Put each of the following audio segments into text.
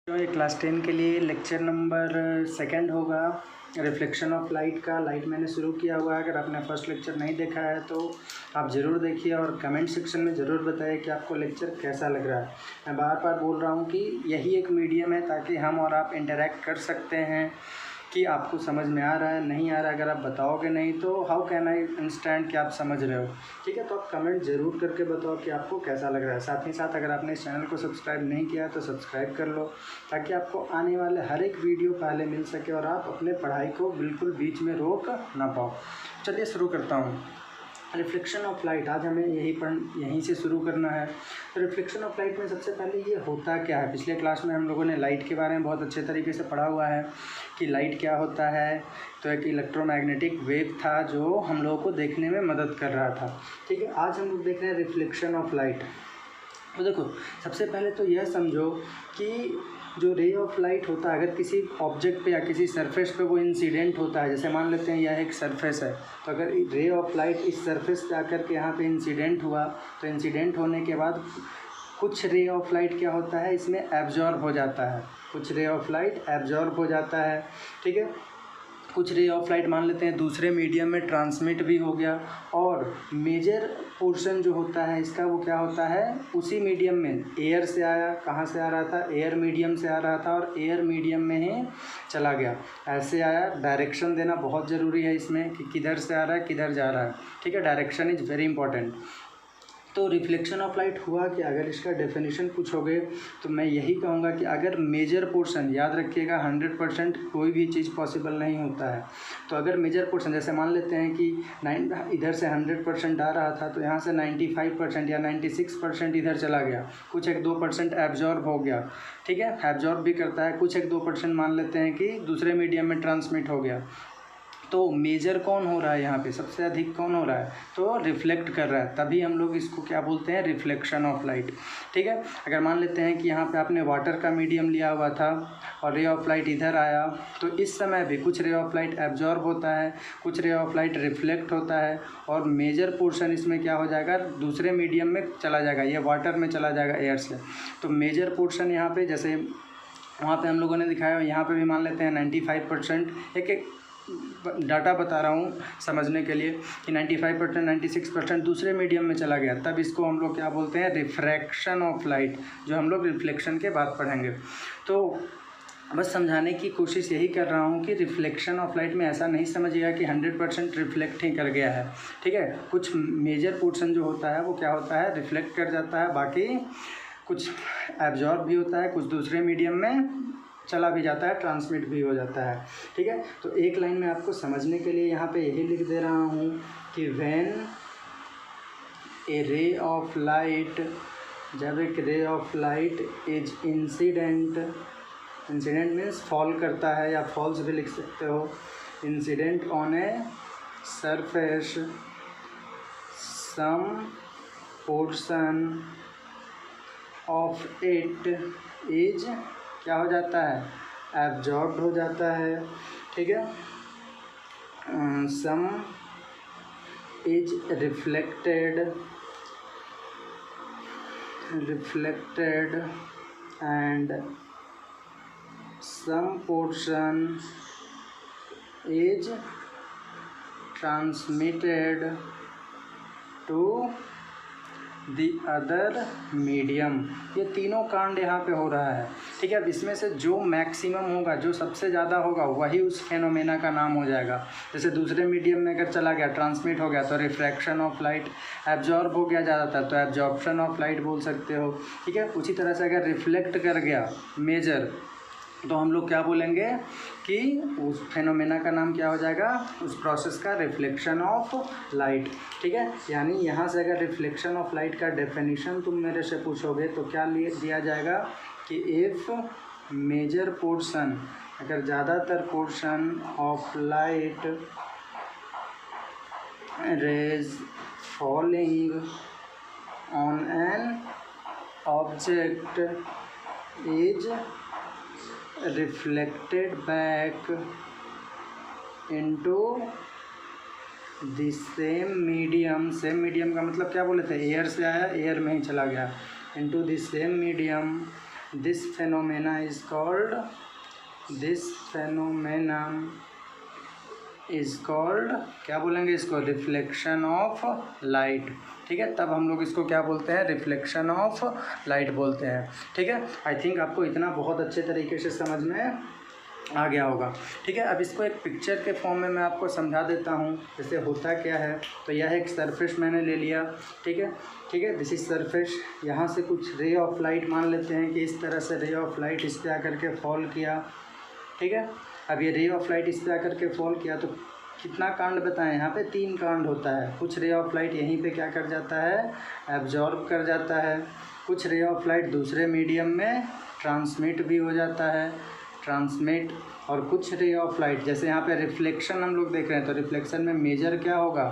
जो ये क्लास 10 के लिए लेक्चर नंबर 2 होगा रिफ्लेक्शन ऑफ लाइट का। लाइट मैंने शुरू किया हुआ है। अगर आपने फर्स्ट लेक्चर नहीं देखा है तो आप ज़रूर देखिए और कमेंट सेक्शन में ज़रूर बताइए कि आपको लेक्चर कैसा लग रहा है। मैं बार बार बोल रहा हूँ कि यही एक मीडियम है ताकि हम और आप इंटरेक्ट कर सकते हैं कि आपको समझ में आ रहा है नहीं आ रहा है। अगर आप बताओगे नहीं तो हाउ कैन आई अंडरस्टैंड कि आप समझ रहे हो। ठीक है, तो आप कमेंट ज़रूर करके बताओ कि आपको कैसा लग रहा है। साथ ही साथ अगर आपने इस चैनल को सब्सक्राइब नहीं किया तो सब्सक्राइब कर लो ताकि आपको आने वाले हर एक वीडियो पहले मिल सके और आप अपने पढ़ाई को बिल्कुल बीच में रोक ना पाओ। चलिए शुरू करता हूँ। रिफ्लेक्शन ऑफ लाइट आज हमें यहीं से शुरू करना है। तो रिफ्लेक्शन ऑफ लाइट में सबसे पहले ये होता क्या है। पिछले क्लास में हम लोगों ने लाइट के बारे में बहुत अच्छे तरीके से पढ़ा हुआ है कि लाइट क्या होता है। तो एक इलेक्ट्रोमैग्नेटिक वेव था जो हम लोगों को देखने में मदद कर रहा था। ठीक है, आज हम लोग देख रहे हैं रिफ्लेक्शन ऑफ लाइट। तो देखो, सबसे पहले तो यह समझो कि जो रे ऑफ लाइट होता है अगर किसी ऑब्जेक्ट पे या किसी सरफेस पे वो इंसिडेंट होता है, जैसे मान लेते हैं यह एक सरफेस है, तो अगर रे ऑफ लाइट इस सरफेस पे आकर के यहाँ पे इंसिडेंट हुआ तो इंसिडेंट होने के बाद कुछ रे ऑफ लाइट क्या होता है इसमें एब्जॉर्ब हो जाता है। कुछ रे ऑफ लाइट एब्जॉर्ब हो जाता है। ठीक है, कुछ रे ऑफ लाइट मान लेते हैं दूसरे मीडियम में ट्रांसमिट भी हो गया और मेजर पोर्शन जो होता है इसका वो क्या होता है उसी मीडियम में एयर से आया। कहाँ से आ रहा था, एयर मीडियम से आ रहा था और एयर मीडियम में ही चला गया। ऐसे आया। डायरेक्शन देना बहुत ज़रूरी है इसमें कि किधर से आ रहा है किधर जा रहा है। ठीक है, डायरेक्शन इज़ वेरी इंपॉर्टेंट। तो रिफ्लेक्शन ऑफ लाइट हुआ कि अगर इसका डेफिनेशन पूछोगे तो मैं यही कहूँगा कि अगर मेजर पोर्शन, याद रखिएगा 100% कोई भी चीज़ पॉसिबल नहीं होता है। तो अगर मेजर पोर्शन जैसे मान लेते हैं कि इधर से 100% आ रहा था तो यहाँ से 95% या 96% इधर चला गया, कुछ 1-2% एब्जॉर्ब हो गया। ठीक है, एब्जॉर्ब भी करता है। कुछ 1-2% मान लेते हैं कि दूसरे मीडियम में ट्रांसमिट हो गया। तो मेजर कौन हो रहा है यहाँ पे, सबसे अधिक कौन हो रहा है तो रिफ्लेक्ट कर रहा है। तभी हम लोग इसको क्या बोलते हैं, रिफ्लेक्शन ऑफ लाइट। ठीक है, अगर मान लेते हैं कि यहाँ पे आपने वाटर का मीडियम लिया हुआ था और रे ऑफ लाइट इधर आया तो इस समय भी कुछ रे ऑफ लाइट एब्जॉर्ब होता है, कुछ रे ऑफ लाइट रिफ्लेक्ट होता है और मेजर पोर्शन इसमें क्या हो जाएगा दूसरे मीडियम में चला जाएगा, ये वाटर में चला जाएगा एयर से। तो मेजर पोर्शन यहाँ पे जैसे वहाँ पे हम लोगों ने दिखाया, यहाँ पे भी मान लेते हैं 95%। एक डाटा बता रहा हूँ समझने के लिए कि 95% 96% दूसरे मीडियम में चला गया, तब इसको हम लोग क्या बोलते हैं, रिफ्रैक्शन ऑफ लाइट, जो हम लोग रिफ्लेक्शन के बाद पढ़ेंगे। तो बस समझाने की कोशिश यही कर रहा हूँ कि रिफ्लेक्शन ऑफ लाइट में ऐसा नहीं समझिएगा कि 100% रिफ्लेक्ट ही कर गया है। ठीक है, कुछ मेजर पोर्शन जो होता है वो क्या होता है, रिफ्लेक्ट कर जाता है, बाकी कुछ एब्जॉर्ब भी होता है, कुछ दूसरे मीडियम में चला भी जाता है, ट्रांसमिट भी हो जाता है। ठीक है, तो एक लाइन में आपको समझने के लिए यहाँ पे यही लिख दे रहा हूँ कि व्हेन ए रे ऑफ लाइट, जब एक ray of light is incident, incident means fall करता है या फॉल्स भी लिख सकते हो, incident on a surface, some portion of it is क्या हो जाता है, एब्जॉर्ब्ड हो जाता है। ठीक है, some is reflected and some portion is transmitted to the other medium. ये तीनों कांड यहाँ पे हो रहा है। ठीक है, अब इसमें से जो मैक्सिमम होगा, जो सबसे ज़्यादा होगा, वही उस फेनोमेना का नाम हो जाएगा। जैसे दूसरे मीडियम में अगर चला गया, ट्रांसमिट हो गया तो रिफ्रैक्शन ऑफ लाइट, एब्जॉर्ब हो गया ज़्यादातर तो एब्जॉर्प्शन ऑफ लाइट बोल सकते हो। ठीक है, उसी तरह से अगर रिफ्लेक्ट कर गया मेजर तो हम लोग क्या बोलेंगे कि उस फेनोमेना का नाम क्या हो जाएगा, उस प्रोसेस का, रिफ्लेक्शन ऑफ लाइट। ठीक है, यानी यहाँ से अगर रिफ्लेक्शन ऑफ लाइट का डेफिनेशन तुम मेरे से पूछोगे तो क्या दिया जाएगा कि इफ़ मेजर पोर्शन, अगर ज़्यादातर portion of light rays falling on an object is reflected back into the same medium, same medium का मतलब क्या बोले थे, एयर से आया एयर में ही चला गया, into the same medium this phenomena is called क्या बोलेंगे इसको, रिफ्लेक्शन ऑफ लाइट। ठीक है, तब हम लोग इसको क्या बोलते हैं, रिफ्लेक्शन ऑफ लाइट बोलते हैं। ठीक है, आई थिंक आपको इतना बहुत अच्छे तरीके से समझ में आ गया होगा। ठीक है, अब इसको एक पिक्चर के फॉर्म में मैं आपको समझा देता हूँ जैसे होता क्या है। तो यह एक सरफेस मैंने ले लिया। ठीक है, दिस इज सरफेस। यहाँ से कुछ रे ऑफ लाइट मान लेते हैं कि इस तरह से रे ऑफ लाइट इस पर आकर के फॉल किया। ठीक है, अब ये रे ऑफ लाइट इस पर आकर के फॉल किया तो कितना कांड बताएं, यहाँ पे 3 कांड होता है। कुछ रे ऑफ लाइट यहीं पे क्या कर जाता है, एब्जॉर्ब कर जाता है। कुछ रे ऑफ लाइट दूसरे मीडियम में ट्रांसमिट भी हो जाता है, और कुछ रे ऑफ लाइट जैसे यहाँ पे रिफ्लेक्शन हम लोग देख रहे हैं, तो रिफ्लेक्शन में मेजर क्या होगा,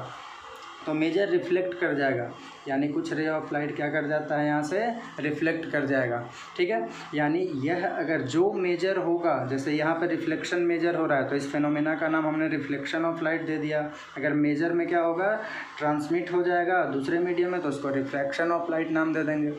तो मेजर रिफ्लेक्ट कर जाएगा, यानी कुछ रे ऑफ लाइट क्या कर जाता है, यहाँ से रिफ्लेक्ट कर जाएगा। ठीक है, यानी यह अगर जो मेजर होगा, जैसे यहाँ पे रिफ्लेक्शन मेजर हो रहा है तो इस फेनोमेना का नाम हमने रिफ्लेक्शन ऑफ लाइट दे दिया। अगर मेजर में क्या होगा, ट्रांसमिट हो जाएगा दूसरे मीडियम में, तो उसको रिफ्रैक्शन ऑफ लाइट नाम दे देंगे।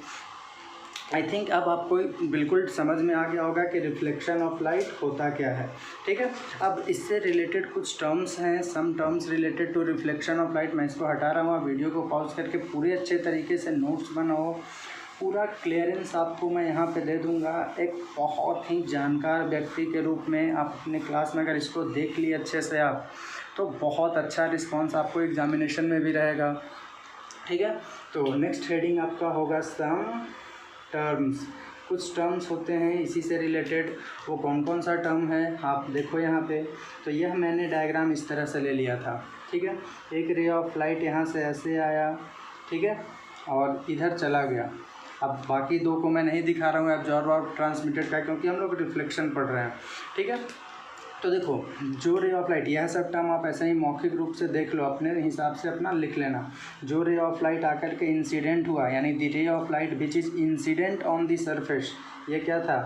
आई थिंक अब आपको बिल्कुल समझ में आ गया होगा कि रिफ्लेक्शन ऑफ लाइट होता क्या है। ठीक है, अब इससे रिलेटेड कुछ टर्म्स हैं, some terms related to reflection of light. मैं इसको हटा रहा हूँ, आप वीडियो को पॉज करके पूरे अच्छे तरीके से नोट्स बनाओ, पूरा क्लियरेंस आपको मैं यहाँ पे दे दूँगा। एक बहुत ही जानकार व्यक्ति के रूप में आप अपने क्लास में अगर इसको देख लिए अच्छे से आप, तो बहुत अच्छा रिस्पॉन्स आपको एग्जामिनेशन में भी रहेगा। ठीक है, तो नेक्स्ट हेडिंग आपका होगा सम टर्म्स। कुछ टर्म्स होते हैं इसी से रिलेटेड, वो कौन कौन सा टर्म है आप देखो यहाँ पे। तो यह मैंने डायग्राम इस तरह से ले लिया था। ठीक है, एक रे ऑफ लाइट यहाँ से ऐसे आया, ठीक है, और इधर चला गया। अब बाकी 2 को मैं नहीं दिखा रहा हूँ एब्जॉर्ब और ट्रांसमिटेड का, क्योंकि हम लोग रिफ्लेक्शन पढ़ रहे हैं। ठीक है, तो देखो जो रे ऑफ लाइट, यह सब टर्म आप ऐसे ही मौखिक रूप से देख लो, अपने हिसाब से अपना लिख लेना। जो रे ऑफ लाइट आकर के इंसिडेंट हुआ, यानी the ray of light which is incident on the surface, ये क्या था,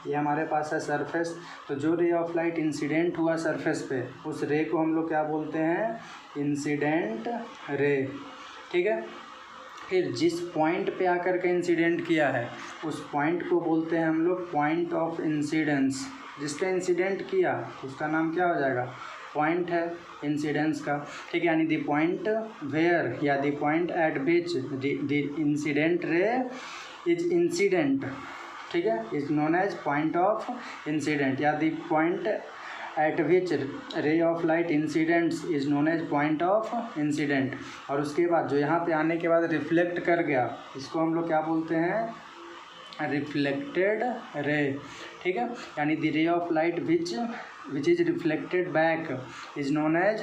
ये हमारे पास है सरफेस। तो जो रे ऑफ लाइट इंसिडेंट हुआ सरफेस पे, उस रे को हम लोग क्या बोलते हैं, इंसिडेंट रे। ठीक है, फिर जिस पॉइंट पे आकर के इंसिडेंट किया है उस पॉइंट को बोलते हैं हम लोग पॉइंट ऑफ इंसिडेंस। जिसने इंसिडेंट किया उसका नाम क्या हो जाएगा, पॉइंट है इंसिडेंस का। ठीक है, यानी द पॉइंट वेयर या the point at which the incident ray is incident, ठीक है, is known as point of incident, या the point at which ray of light incidents is known as point of incident. और उसके बाद जो यहाँ पे आने के बाद रिफ्लेक्ट कर गया, इसको हम लोग क्या बोलते हैं, रिफ्लेक्टेड रे। ठीक है, यानी the ray of light which is reflected back is known as,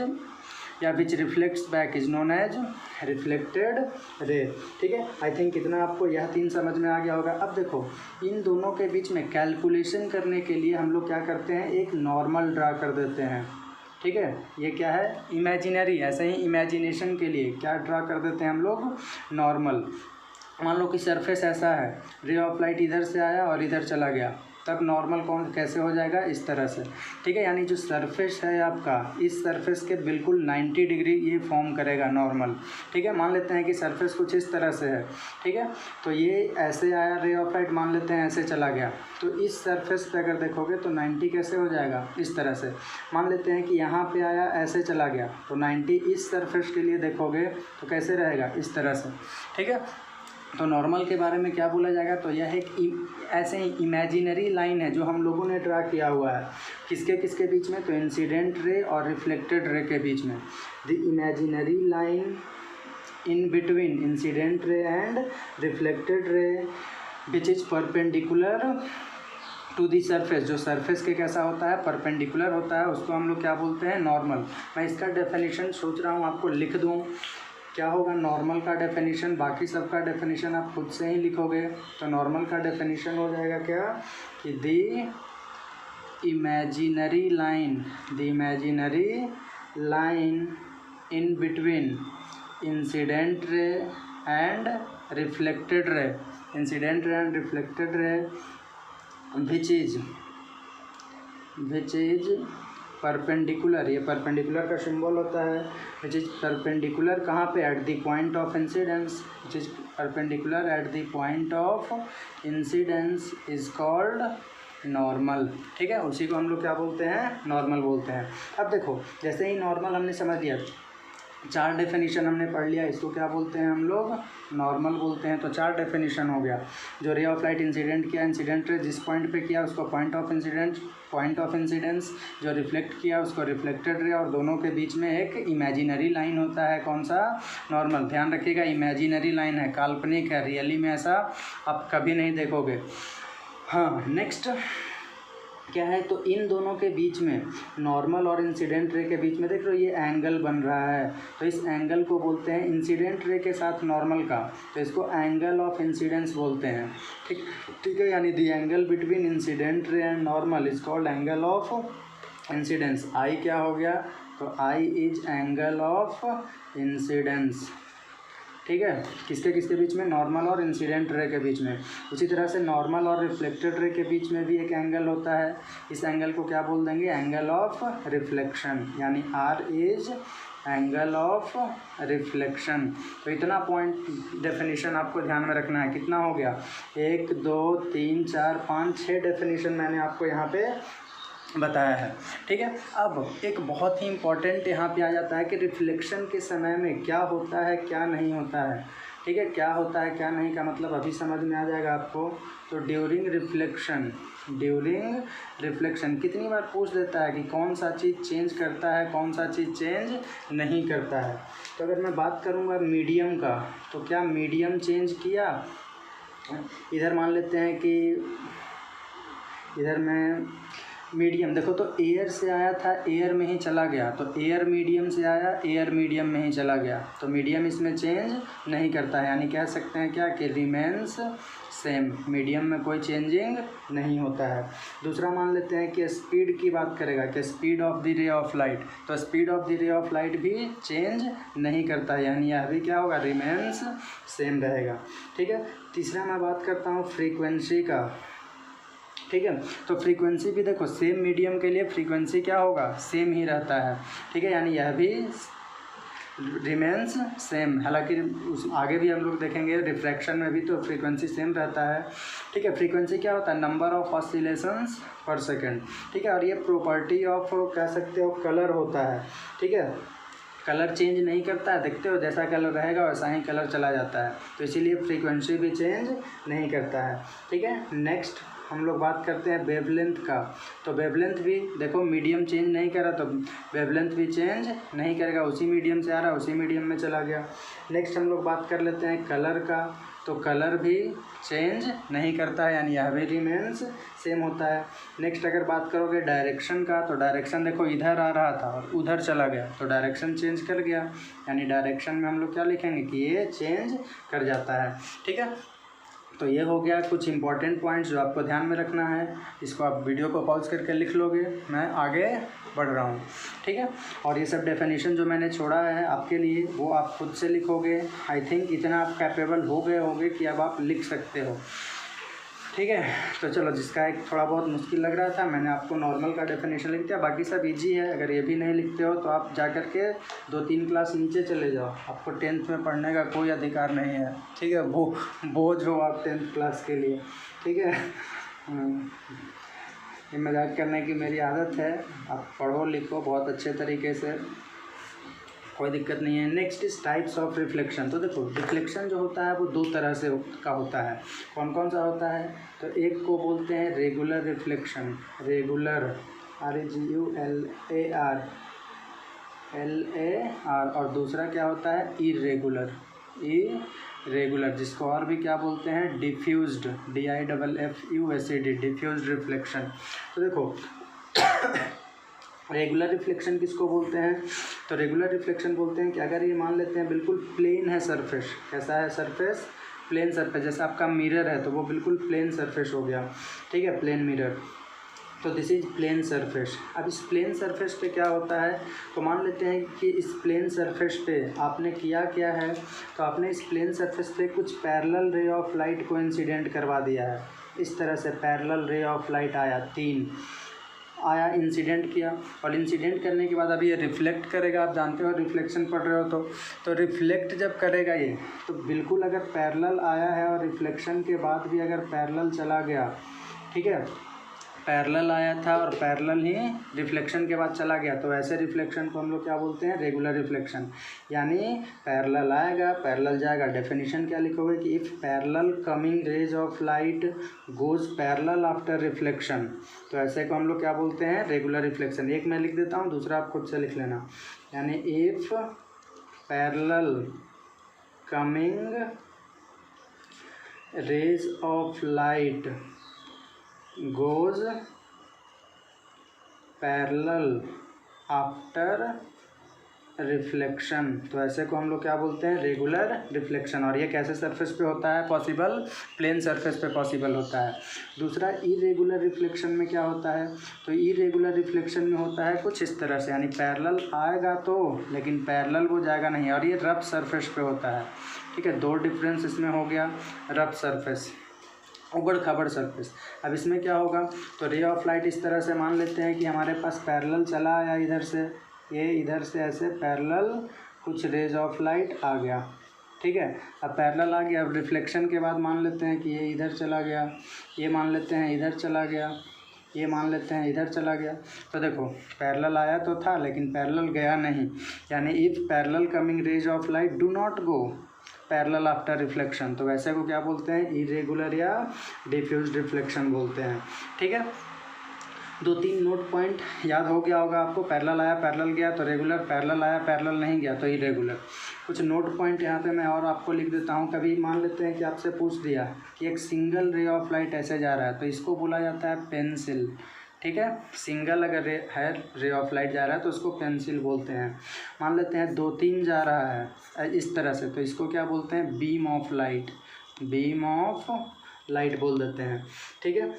या which reflects back is known as reflected ray. ठीक है, आई थिंक इतना आपको यह 3 समझ में आ गया होगा। अब देखो इन दोनों के बीच में कैलकुलेशन करने के लिए हम लोग क्या करते हैं, एक नॉर्मल ड्रा कर देते हैं। ठीक है, ये क्या है, इमेजिनरी, ऐसे ही इमेजिनेशन के लिए क्या ड्रा कर देते हैं हम लोग, नॉर्मल। मान लो कि सरफेस ऐसा है, रे ऑफ लाइट इधर से आया और इधर चला गया, तब नॉर्मल कौन कैसे हो जाएगा, इस तरह से। ठीक है, यानी जो सरफेस है आपका, इस सरफेस के बिल्कुल 90 डिग्री ये फॉर्म करेगा नॉर्मल। ठीक है, मान लेते हैं कि सरफेस कुछ इस तरह से है। ठीक है, तो ये ऐसे आया रे ऑफ लाइट, मान लेते हैं ऐसे चला गया, तो इस सरफेस पे अगर देखोगे तो 90 कैसे हो जाएगा, इस तरह से। मान लेते हैं कि यहाँ पे आया ऐसे चला गया, तो 90 इस सरफेस के लिए देखोगे तो कैसे रहेगा, इस तरह से। ठीक है, तो नॉर्मल के बारे में क्या बोला जाएगा, तो यह एक ऐसे ही इमेजिनरी लाइन है जो हम लोगों ने ड्रा किया हुआ है, किसके किसके बीच में, तो इंसिडेंट रे और रिफ्लेक्टेड रे के बीच में। The imaginary line in between incident ray and reflected ray which is perpendicular to the surface, जो सरफेस के कैसा होता है, परपेंडिकुलर होता है, उसको हम लोग क्या बोलते हैं, नॉर्मल। मैं इसका डेफिनेशन सोच रहा हूँ आपको लिख दूँ, क्या होगा नॉर्मल का डेफिनेशन, बाकी सब का डेफिनेशन आप खुद से ही लिखोगे। तो नॉर्मल का डेफिनेशन हो जाएगा क्या, कि the imaginary line in between incident ray and reflected रे, incident ray and reflected ray which is perpendicular, ये परपेंडिकुलर का सिंबल होता है विच इज परपेंडिकुलर कहाँ पे, at the point of incidence, which is perpendicular at the point of incidence is called normal. ठीक है, उसी को हम लोग क्या बोलते हैं, नॉर्मल बोलते हैं। अब देखो जैसे ही नॉर्मल हमने समझ लिया, 4 डेफिनेशन हमने पढ़ लिया, इसको क्या बोलते हैं हम लोग, नॉर्मल बोलते हैं। तो 4 डेफिनेशन हो गया। जो रे ऑफ लाइट इंसिडेंट किया, इंसिडेंट रे जिस पॉइंट पे किया उसको point of incident, point of incidence, जो रिफ्लेक्ट किया उसको रिफ्लेक्टेड रे, और दोनों के बीच में एक इमेजिनरी लाइन होता है, कौन सा, नॉर्मल। ध्यान रखिएगा इमेजिनरी लाइन है, काल्पनिक है, रियली में ऐसा आप कभी नहीं देखोगे। हाँ, नेक्स्ट क्या है, तो इन दोनों के बीच में, नॉर्मल और इंसिडेंट रे के बीच में देख लो ये एंगल बन रहा है, तो इस एंगल को बोलते हैं, इंसिडेंट रे के साथ नॉर्मल का, तो इसको एंगल ऑफ इंसिडेंस बोलते हैं। ठीक है, यानी the angle between incident ray and normal is called angle of incidence. I क्या हो गया, तो i is angle of incidence. ठीक है, किसके बीच में, नॉर्मल और इंसिडेंट रे के बीच में। उसी तरह से नॉर्मल और रिफ्लेक्टेड रे के बीच में भी एक एंगल होता है, इस एंगल को क्या बोल देंगे, एंगल ऑफ रिफ्लेक्शन, यानी R is angle of reflection. तो इतना पॉइंट डेफिनेशन आपको ध्यान में रखना है। कितना हो गया, 1 2 3 4 5 6 डेफिनेशन मैंने आपको यहाँ पे बताया है। ठीक है, अब एक बहुत ही इम्पॉर्टेंट यहाँ पे आ जाता है कि रिफ्लेक्शन के समय में क्या होता है क्या नहीं होता है। ठीक है, क्या होता है क्या नहीं का मतलब अभी समझ में आ जाएगा आपको। तो ड्यूरिंग रिफ्लेक्शन कितनी बार पूछ देता है कि कौन सा चीज़ चेंज करता है, कौन सा चीज़ चेंज नहीं करता है। तो अगर मैं बात करूँगा मीडियम का, तो क्या मीडियम चेंज किया, इधर मान लेते हैं कि इधर मैं मीडियम, देखो तो एयर से आया था, एयर में ही चला गया, तो एयर मीडियम से आया, एयर मीडियम में ही चला गया, तो मीडियम इसमें चेंज नहीं करता है, यानी कह सकते हैं क्या कि रिमेन्स सेम, मीडियम में कोई चेंजिंग नहीं होता है। दूसरा मान लेते हैं कि स्पीड की बात करेगा, कि speed of the ray of light, तो speed of the ray of light भी चेंज नहीं करता है, यानी यह भी क्या होगा, रिमेन्स सेम रहेगा। ठीक है, तीसरा मैं बात करता हूँ फ्रीक्वेंसी का। ठीक है, तो फ्रीक्वेंसी भी देखो सेम मीडियम के लिए फ्रीक्वेंसी क्या होगा, सेम ही रहता है। ठीक है, यानी यह भी रिमेन्स सेम, हालांकि उस आगे भी हम लोग देखेंगे रिफ्रैक्शन में भी तो फ्रीक्वेंसी सेम रहता है। ठीक है, फ्रीक्वेंसी क्या होता है, नंबर ऑफ ऑसिलेशंस पर सेकेंड। ठीक है, और ये प्रॉपर्टी ऑफ कह सकते हो कलर होता है। ठीक है, कलर चेंज नहीं करता है, देखते हो जैसा कलर रहेगा वैसा ही कलर चला जाता है, तो इसीलिए फ्रीक्वेंसी भी चेंज नहीं करता है। ठीक है, नेक्स्ट हम लोग बात करते हैं वेवलेंथ का। तो वेवलेंथ भी देखो मीडियम चेंज नहीं करा, तो वेवलेंथ भी चेंज नहीं करेगा, उसी मीडियम से आ रहा है उसी मीडियम में चला गया। नेक्स्ट हम लोग बात कर लेते हैं कलर का। तो कलर भी चेंज नहीं करता है, यानी यह भी रिमेन्स सेम होता है। नेक्स्ट अगर बात करोगे डायरेक्शन का, तो डायरेक्शन देखो इधर आ रहा था और उधर चला गया, तो डायरेक्शन चेंज कर गया, यानी डायरेक्शन में हम लोग क्या लिखेंगे कि ये चेंज कर जाता है। ठीक है, तो ये हो गया कुछ इंपॉर्टेंट पॉइंट्स जो आपको ध्यान में रखना है। इसको आप वीडियो को पॉज करके लिख लोगे, मैं आगे बढ़ रहा हूँ। ठीक है, और ये सब डेफिनेशन जो मैंने छोड़ा है आपके लिए वो आप खुद से लिखोगे। आई थिंक इतना आप कैपेबल हो गए होंगे कि अब आप लिख सकते हो। ठीक है, तो चलो जिसका एक थोड़ा बहुत मुश्किल लग रहा था मैंने आपको नॉर्मल का डेफिनेशन लिख दिया, बाकी सब इजी है। अगर ये भी नहीं लिखते हो तो आप जा कर के 2-3 क्लास नीचे चले जाओ, आपको 10th में पढ़ने का कोई अधिकार नहीं है। ठीक है, बोझ हो आप 10th क्लास के लिए। ठीक है, ये मजाक करने की मेरी आदत है, आप पढ़ो लिखो बहुत अच्छे तरीके से, कोई दिक्कत नहीं है। Next is types of reflection. तो देखो रिफ्लेक्शन जो होता है वो 2 तरह से का होता है। कौन कौन सा होता है, तो एक को बोलते हैं रेगुलर रिफ्लेक्शन, रेगुलर REGULAR, और दूसरा क्या होता है इरेगुलर, जिसको और भी क्या बोलते हैं डिफ्यूज्ड, DIFFUSED, डिफ्यूज्ड रिफ्लेक्शन। तो देखो रेगुलर रिफ्लेक्शन किसको बोलते हैं, तो रेगुलर रिफ्लेक्शन बोलते हैं कि अगर ये मान लेते हैं बिल्कुल प्लेन है सरफेस, कैसा है सरफेस, प्लेन सरफेस, जैसे आपका मिरर है तो वो बिल्कुल प्लेन सरफेस हो गया। ठीक है, प्लेन मिरर, तो दिस इज प्लेन सरफेस। अब इस प्लेन सरफेस पे क्या होता है, तो मान लेते हैं कि इस प्लेन सरफेस पे आपने किया क्या है, तो आपने इस प्लेन सरफेस पे कुछ पैरेलल रे ऑफ लाइट को इंसिडेंट करवा दिया है। इस तरह से पैरेलल रे ऑफ लाइट आया 3, आया, इंसिडेंट किया, और इंसिडेंट करने के बाद अभी ये रिफ्लेक्ट करेगा। आप जानते हो रिफ्लेक्शन पढ़ रहे हो तो रिफ्लेक्ट जब करेगा ये, तो बिल्कुल अगर पैरेलल आया है और रिफ्लेक्शन के बाद भी अगर पैरेलल चला गया, ठीक है, पैरेलल आया था और पैरेलल ही रिफ्लेक्शन के बाद चला गया, तो ऐसे रिफ्लेक्शन को हम लोग क्या बोलते हैं, रेगुलर रिफ्लेक्शन। यानी पैरेलल आएगा, पैरेलल जाएगा। डेफिनेशन क्या लिखोगे कि if parallel coming rays of light goes parallel after reflection, तो ऐसे को हम लोग क्या बोलते हैं, रेगुलर रिफ्लेक्शन। एक मैं लिख देता हूँ, दूसरा आप खुद से लिख लेना। यानी if parallel coming rays of light goes parallel after reflection, तो ऐसे को हम लोग क्या बोलते हैं, रेगुलर रिफ्लेक्शन। और ये कैसे सरफेस पे होता है पॉसिबल, प्लेन सरफेस पे पॉसिबल होता है। दूसरा इरेगुलर रिफ्लेक्शन में क्या होता है, तो इरेगुलर रिफ्लेक्शन में होता है कुछ इस तरह से, यानी पैरेलल आएगा तो, लेकिन पैरेलल वो जाएगा नहीं, और ये रफ सरफेस पे होता है। ठीक है, दो डिफरेंस इसमें हो गया, रफ सरफेस, उबड़ खाबड़ सरफेस। अब इसमें क्या होगा, तो रे ऑफ लाइट इस तरह से मान लेते हैं कि हमारे पास पैरेलल चला आया इधर से, ये इधर से ऐसे पैरेलल कुछ रेज ऑफ लाइट आ गया। ठीक है, अब पैरेलल आ गया, अब रिफ्लेक्शन के बाद मान लेते हैं कि ये इधर चला गया, ये मान लेते हैं इधर चला गया, ये मान लेते हैं इधर चला गया। तो देखो पैरेलल आया तो था लेकिन पैरेलल गया नहीं, यानी if parallel coming rays of light do not go parallel after reflection, तो वैसे को क्या बोलते हैं, इरेगुलर या डिफ्यूज रिफ्लेक्शन बोलते हैं। ठीक है, दो तीन नोट पॉइंट याद हो गया होगा आपको, पैरेलल आया पैरेलल गया तो रेगुलर, पैरेलल आया पैरेलल नहीं गया तो इरेगुलर। कुछ नोट पॉइंट यहाँ पे मैं और आपको लिख देता हूँ। कभी मान लेते हैं कि आपसे पूछ दिया कि एक सिंगल रे ऑफ लाइट ऐसे जा रहा है, तो इसको बोला जाता है पेंसिल। ठीक है, सिंगल अगर रे ऑफ लाइट जा रहा है तो उसको पेंसिल बोलते हैं। मान लेते हैं दो तीन जा रहा है इस तरह से, तो इसको क्या बोलते हैं, beam of light, beam of light बोल देते हैं। ठीक है,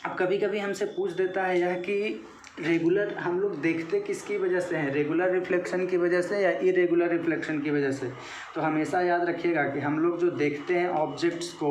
अब कभी कभी हमसे पूछ देता है यह कि रेगुलर हम लोग देखते किसकी वजह से हैं, रेगुलर रिफ्लेक्शन की वजह से या इरेगुलर रिफ्लेक्शन की वजह से। तो हमेशा याद रखिएगा कि हम लोग जो देखते हैं ऑब्जेक्ट्स को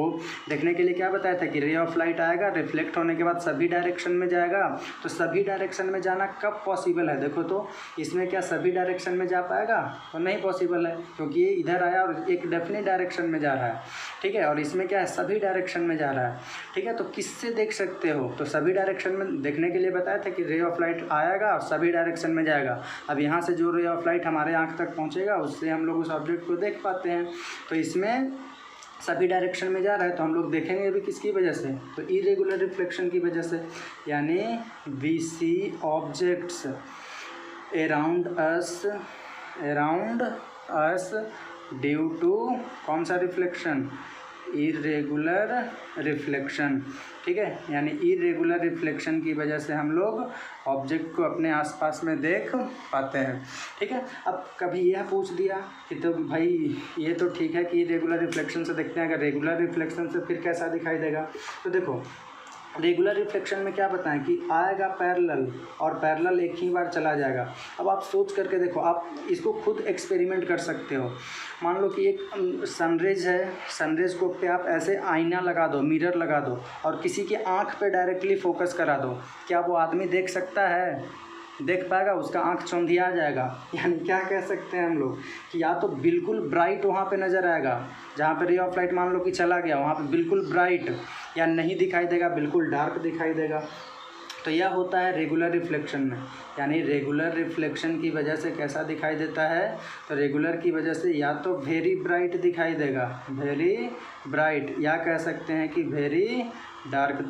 देखने के लिए क्या बताया था कि रे ऑफ लाइट आएगा, रिफ्लेक्ट होने के बाद सभी डायरेक्शन में जाएगा। तो सभी डायरेक्शन में जाना कब पॉसिबल है, देखो तो इसमें क्या सभी डायरेक्शन में जा पाएगा, तो नहीं पॉसिबल है, क्योंकि ये इधर आया और एक डेफिनेट डायरेक्शन में जा रहा है। ठीक है, और इसमें क्या है, सभी डायरेक्शन में जा रहा है। ठीक है, तो किससे देख सकते हो, तो सभी डायरेक्शन में देखने के लिए बताया था कि रे ऑफ लाइट आएगा और सभी डायरेक्शन में जाएगा। अब यहाँ से जो रे ऑफ लाइट हमारे आँख तक पहुँचेगा उससे हम लोग उस ऑब्जेक्ट को देख पाते हैं। तो इसमें सभी डायरेक्शन में जा रहा है तो हम लोग देखेंगे अभी किसकी वजह से, तो इरेगुलर रिफ्लेक्शन की वजह से। यानी we see objects around us due to कौन सा रिफ्लेक्शन, इरेगुलर रिफ्लेक्शन। ठीक है, यानी इरेगुलर रिफ्लेक्शन की वजह से हम लोग ऑब्जेक्ट को अपने आसपास में देख पाते हैं। ठीक है, अब कभी यह पूछ दिया कि तो भाई ये तो ठीक है कि इरेगुलर रिफ्लेक्शन से देखते हैं, अगर रेगुलर रिफ्लेक्शन से फिर कैसा दिखाई देगा। तो देखो रेगुलर रिफ्लेक्शन में क्या बताएं कि आएगा पैरेलल और पैरेलल एक ही बार चला जाएगा। अब आप सोच करके देखो, आप इसको खुद एक्सपेरिमेंट कर सकते हो। मान लो कि एक सनरेज है, सनरेज को पे आप ऐसे आईना लगा दो, मिरर लगा दो और किसी की आँख पे डायरेक्टली फोकस करा दो, क्या वो आदमी देख सकता है, देख पाएगा, उसका आँख चौंधिया जाएगा। यानी क्या कह सकते हैं हम लोग कि या तो बिल्कुल ब्राइट वहाँ पे नज़र आएगा, जहाँ पे रे ऑफ लाइट मान लो कि चला गया वहाँ पे बिल्कुल ब्राइट, या नहीं दिखाई देगा, बिल्कुल डार्क दिखाई देगा। तो यह होता है रेगुलर रिफ्लेक्शन में। यानी रेगुलर रिफ्लेक्शन की वजह से कैसा दिखाई देता है, तो रेगुलर की वजह से या तो वेरी ब्राइट दिखाई देगा, वेरी ब्राइट, या कह सकते हैं कि वेरी डार्क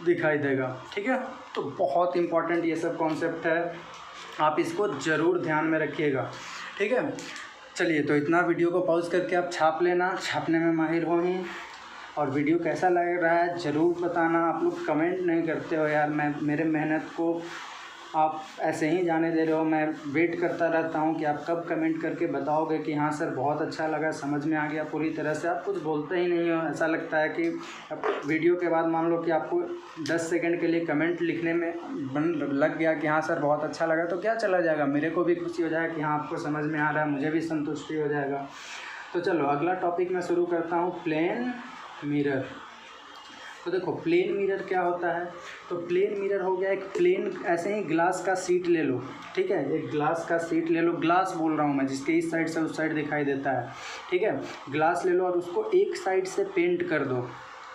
दिखाई देगा। ठीक है, तो बहुत इंपॉर्टेंट ये सब कॉन्सेप्ट है, आप इसको ज़रूर ध्यान में रखिएगा। ठीक है, चलिए तो इतना वीडियो को पॉज करके आप छाप लेना, छापने में माहिर हो ही। और वीडियो कैसा लग रहा है ज़रूर बताना। आप लोग कमेंट नहीं करते हो यार, मैं मेरे मेहनत को आप ऐसे ही जाने दे रहे हो। मैं वेट करता रहता हूँ कि आप कब कमेंट करके बताओगे कि हाँ सर बहुत अच्छा लगा, समझ में आ गया पूरी तरह से। आप कुछ बोलते ही नहीं हो, ऐसा लगता है कि वीडियो के बाद मान लो कि आपको 10 सेकंड के लिए कमेंट लिखने में लग गया कि हाँ सर बहुत अच्छा लगा, तो क्या चला जाएगा, मेरे को भी खुशी हो जाएगा कि हाँ आपको समझ में आ रहा है, मुझे भी संतुष्टि हो जाएगा। तो चलो अगला टॉपिक मैं शुरू करता हूँ, प्लेन मिरर। तो देखो प्लेन मिरर क्या होता है, तो प्लेन मिरर हो गया एक प्लेन, ऐसे ही ग्लास का सीट ले लो, ठीक है, एक ग्लास का सीट ले लो, ग्लास बोल रहा हूँ मैं, जिसके इस साइड से उस साइड दिखाई देता है, ठीक है, ग्लास ले लो और उसको एक साइड से पेंट कर दो,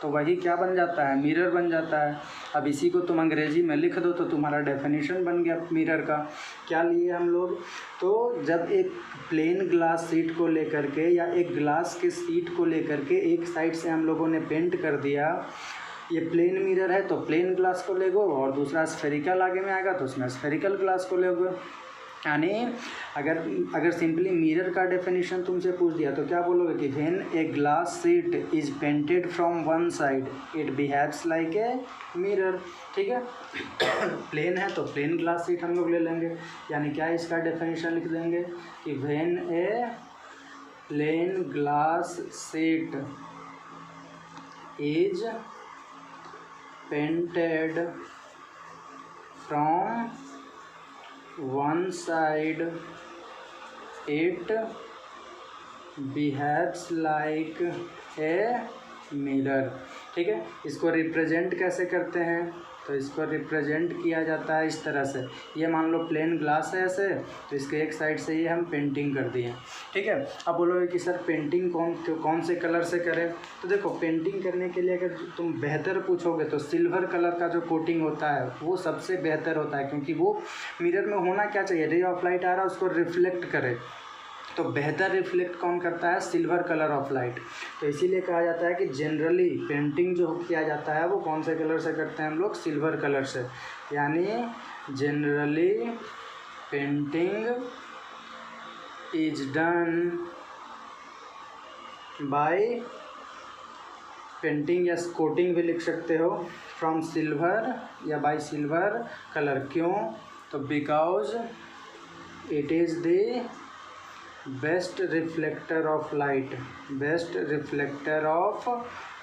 तो वही क्या बन जाता है, मिरर बन जाता है। अब इसी को तुम अंग्रेजी में लिख दो तो तुम्हारा डेफिनेशन बन गया मिरर का। क्या लिए हम लोग, तो जब एक प्लेन ग्लास सीट को लेकर के या एक ग्लास के सीट को लेकर के एक साइड से हम लोगों ने पेंट कर दिया, ये प्लेन मिरर है तो प्लेन ग्लास को ले गो, और दूसरा स्फेरिकल आगे में आएगा तो उसमें स्फेरिकल ग्लास को ले गो। यानी अगर सिंपली मिरर का डेफिनेशन तुमसे पूछ दिया तो क्या बोलोगे कि when a glass sheet is painted from one side it behaves like a mirror, ठीक है। प्लेन है तो प्लेन ग्लास सीट हम लोग ले लेंगे, यानी क्या इसका डेफिनेशन लिख देंगे कि when a plane glass sheet is painted from one side it behaves like a mirror, ठीक है। इसको रिप्रेजेंट कैसे करते हैं, तो इसको रिप्रेजेंट किया जाता है इस तरह से, ये मान लो प्लेन ग्लास है ऐसे, तो इसके एक साइड से ये हम पेंटिंग कर दिए, ठीक है। अब बोलोगे कि सर पेंटिंग कौन से कलर से करें, तो देखो पेंटिंग करने के लिए अगर तुम बेहतर पूछोगे तो सिल्वर कलर का जो कोटिंग होता है वो सबसे बेहतर होता है, क्योंकि वो मिरर में होना क्या चाहिए, रे ऑफ लाइट आ रहा है उसको रिफ्लेक्ट करे, तो बेहतर रिफ्लेक्ट कौन करता है, सिल्वर कलर ऑफ लाइट। तो इसीलिए कहा जाता है कि जनरली पेंटिंग जो किया जाता है वो कौन से कलर से करते हैं हम लोग, सिल्वर कलर से, यानी generally painting is done by painting या कोटिंग भी लिख सकते हो, फ्रॉम सिल्वर या बाय सिल्वर कलर। क्यों, तो because it is the best reflector of light, best reflector of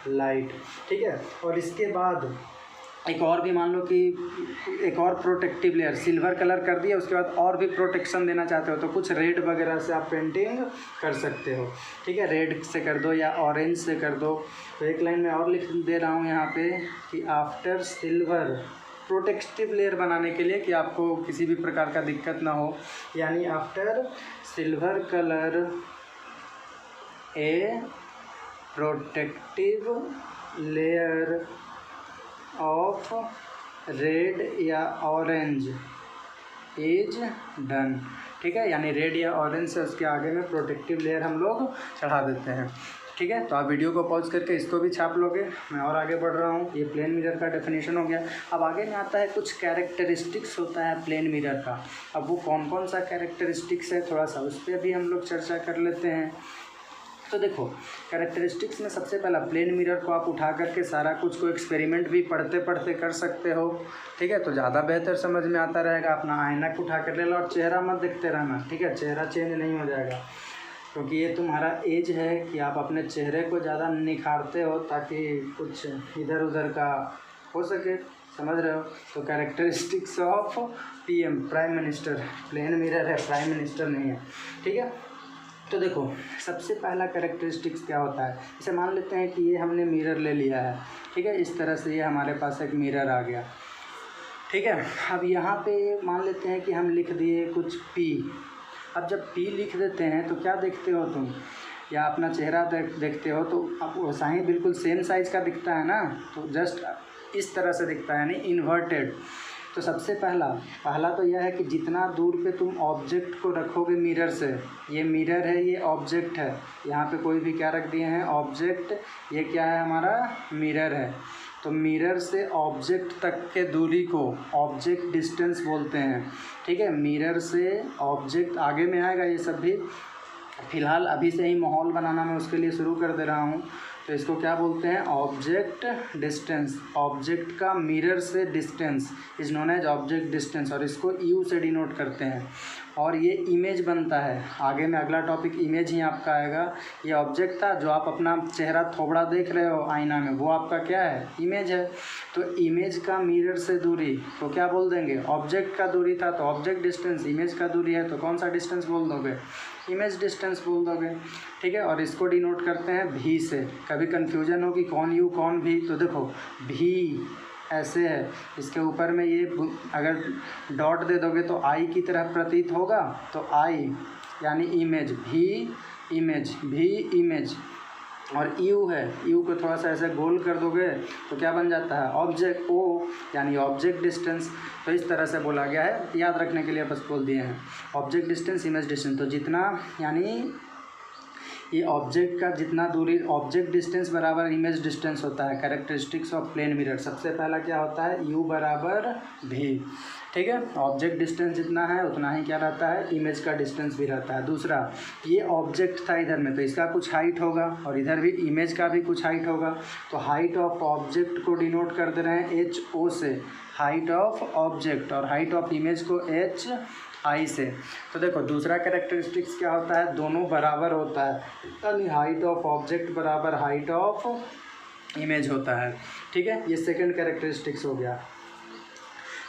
light, ठीक है। और इसके बाद एक और भी मान लो कि एक और प्रोटेक्टिव लेयर सिल्वर कलर कर दिया, उसके बाद और भी प्रोटेक्शन देना चाहते हो तो कुछ रेड वगैरह से आप पेंटिंग कर सकते हो, ठीक है, रेड से कर दो या ऑरेंज से कर दो। तो एक लाइन में और लिख दे रहा हूँ यहाँ पे कि आफ्टर सिल्वर, प्रोटेक्टिव लेयर बनाने के लिए कि आपको किसी भी प्रकार का दिक्कत ना हो, यानी after silver colour A protective layer of red या ऑरेंज इज डन, ठीक है, यानी रेड या ऑरेंज से उसके आगे में प्रोटेक्टिव लेयर हम लोग चढ़ा देते हैं, ठीक है। तो आप वीडियो को पॉज करके इसको भी छाप लोगे, मैं और आगे बढ़ रहा हूँ। ये प्लेन मिरर का डेफिनेशन हो गया। अब आगे में आता है कुछ कैरेक्टरिस्टिक्स होता है प्लेन मिरर का। अब वो कौन कौन सा कैरेक्टरिस्टिक्स है थोड़ा सा उस पर भी हम लोग चर्चा कर लेते हैं। तो देखो कैरेक्टरिस्टिक्स में सबसे पहला प्लेन मिरर को आप उठा करके सारा कुछ को एक्सपेरिमेंट भी पढ़ते पढ़ते कर सकते हो, ठीक है, तो ज़्यादा बेहतर समझ में आता रहेगा। अपना आईना उठा कर ले लो और चेहरा मत देखते रहना, ठीक है, चेहरा चेंज नहीं हो जाएगा, क्योंकि ये तुम्हारा एज है कि आप अपने चेहरे को ज़्यादा निखारते हो ताकि कुछ इधर उधर का हो सके, समझ रहे हो। तो characteristics of PM, prime minister, plane mirror है, प्राइम मिनिस्टर नहीं है, ठीक है। तो देखो सबसे पहला कैरेक्टरिस्टिक्स क्या होता है, जैसे मान लेते हैं कि ये हमने मिरर ले लिया है, ठीक है, इस तरह से ये हमारे पास एक मिरर आ गया, ठीक है। अब यहाँ पे मान लेते हैं कि हम लिख दिए कुछ P। अब जब P लिख देते हैं तो क्या देखते हो तुम, या अपना चेहरा देखते हो तो अब वैसा ही बिल्कुल सेम साइज़ का दिखता है ना, तो जस्ट इस तरह से दिखता है, यानी इन्वर्टेड। तो सबसे पहला तो यह है कि जितना दूर पे तुम ऑब्जेक्ट को रखोगे मिरर से, ये मिरर है, ये ऑब्जेक्ट है, यहाँ पे कोई भी क्या रख दिए हैं, ऑब्जेक्ट, ये क्या है हमारा मिरर है। तो मिरर से ऑब्जेक्ट तक के दूरी को ऑब्जेक्ट डिस्टेंस बोलते हैं, ठीक है। मिरर से ऑब्जेक्ट आगे में आएगा, ये सब भी फ़िलहाल अभी से ही माहौल बनाना मैं उसके लिए शुरू कर दे रहा हूँ। तो इसको क्या बोलते हैं, ऑब्जेक्ट डिस्टेंस। ऑब्जेक्ट का मिरर से distance is known as object distance, और इसको यू से डिनोट करते हैं। और ये इमेज बनता है, आगे में अगला टॉपिक इमेज ही आपका आएगा। ये ऑब्जेक्ट था, जो आप अपना चेहरा थोबड़ा देख रहे हो आईना में, वो आपका क्या है, इमेज है। तो इमेज का मिरर से दूरी तो क्या बोल देंगे, ऑब्जेक्ट का दूरी था तो ऑब्जेक्ट डिस्टेंस, इमेज का दूरी है तो कौन सा डिस्टेंस बोल दोगे, इमेज डिस्टेंस बोल दोगे, ठीक है। और इसको डिनोट करते हैं भी से। कभी कन्फ्यूजन हो कि कौन यू कौन भी, तो देखो भी ऐसे है, इसके ऊपर में ये अगर डॉट दे दोगे तो आई की तरह प्रतीत होगा, तो आई यानी इमेज, भी इमेज। और यू है, यू को थोड़ा सा ऐसे गोल कर दोगे तो क्या बन जाता है, ऑब्जेक्ट, ओ यानी ऑब्जेक्ट डिस्टेंस। तो इस तरह से बोला गया है, याद रखने के लिए बस बोल दिए हैं, ऑब्जेक्ट डिस्टेंस, इमेज डिस्टेंस। तो जितना यानी ये ऑब्जेक्ट का जितना दूरी, ऑब्जेक्ट डिस्टेंस बराबर इमेज डिस्टेंस होता है। कैरेक्टरिस्टिक्स ऑफ प्लेन मिरर, सबसे पहला क्या होता है, यू बराबर भी, ठीक है। ऑब्जेक्ट डिस्टेंस जितना है उतना ही क्या रहता है, इमेज का डिस्टेंस भी रहता है। दूसरा, ये ऑब्जेक्ट था इधर में, तो इसका कुछ हाइट होगा, और इधर भी इमेज का भी कुछ हाइट होगा। तो हाइट ऑफ ऑब्जेक्ट को डिनोट कर दे रहे हैं एच ओ से, हाइट ऑफ ऑब्जेक्ट, और हाइट ऑफ इमेज को एच आई से। तो देखो दूसरा कैरेक्टरिस्टिक्स क्या होता है, दोनों बराबर होता है, यानी हाइट ऑफ ऑब्जेक्ट बराबर हाइट ऑफ इमेज होता है, ठीक है। ये सेकंड कैरेक्टरिस्टिक्स हो गया।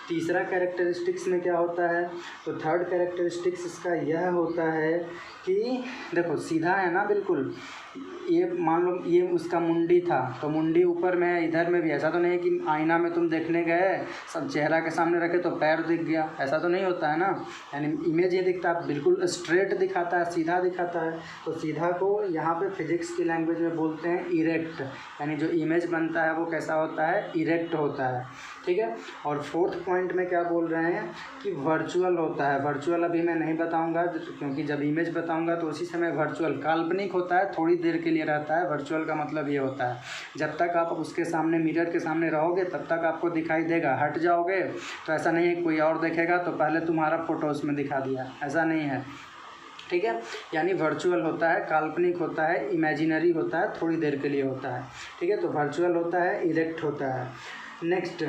तीसरा कैरेक्टरिस्टिक्स में क्या होता है, तो थर्ड कैरेक्टरिस्टिक्स इसका यह होता है कि देखो सीधा है ना बिल्कुल, ये मान लो ये उसका मुंडी था, तो मुंडी ऊपर में है, इधर में भी। ऐसा तो नहीं है कि आईना में तुम देखने गए, सब चेहरा के सामने रखे तो पैर दिख गया, ऐसा तो नहीं होता है ना। यानी इमेज ये दिखता है, बिल्कुल स्ट्रेट दिखाता है, सीधा दिखाता है। तो सीधा को यहाँ पे फिजिक्स की लैंग्वेज में बोलते हैं इरेक्ट, यानी जो इमेज बनता है वो कैसा होता है, इरेक्ट होता है, ठीक है। और फोर्थ पॉइंट में क्या बोल रहे हैं कि वर्चुअल होता है। वर्चुअल अभी मैं नहीं बताऊंगा, क्योंकि जब इमेज बताऊंगा तो उसी समय वर्चुअल, काल्पनिक होता है, थोड़ी देर के लिए रहता है। वर्चुअल का मतलब ये होता है जब तक आप उसके सामने, मिरर के सामने रहोगे तब तक आपको दिखाई देगा, हट जाओगे तो ऐसा नहीं है कोई और देखेगा तो पहले तुम्हारा फोटो उसमें दिखा दिया, ऐसा नहीं है, ठीक है। यानी वर्चुअल होता है, काल्पनिक होता है, इमेजिनरी होता है, थोड़ी देर के लिए होता है, ठीक है। तो वर्चुअल होता है, इरेक्ट होता है। नेक्स्ट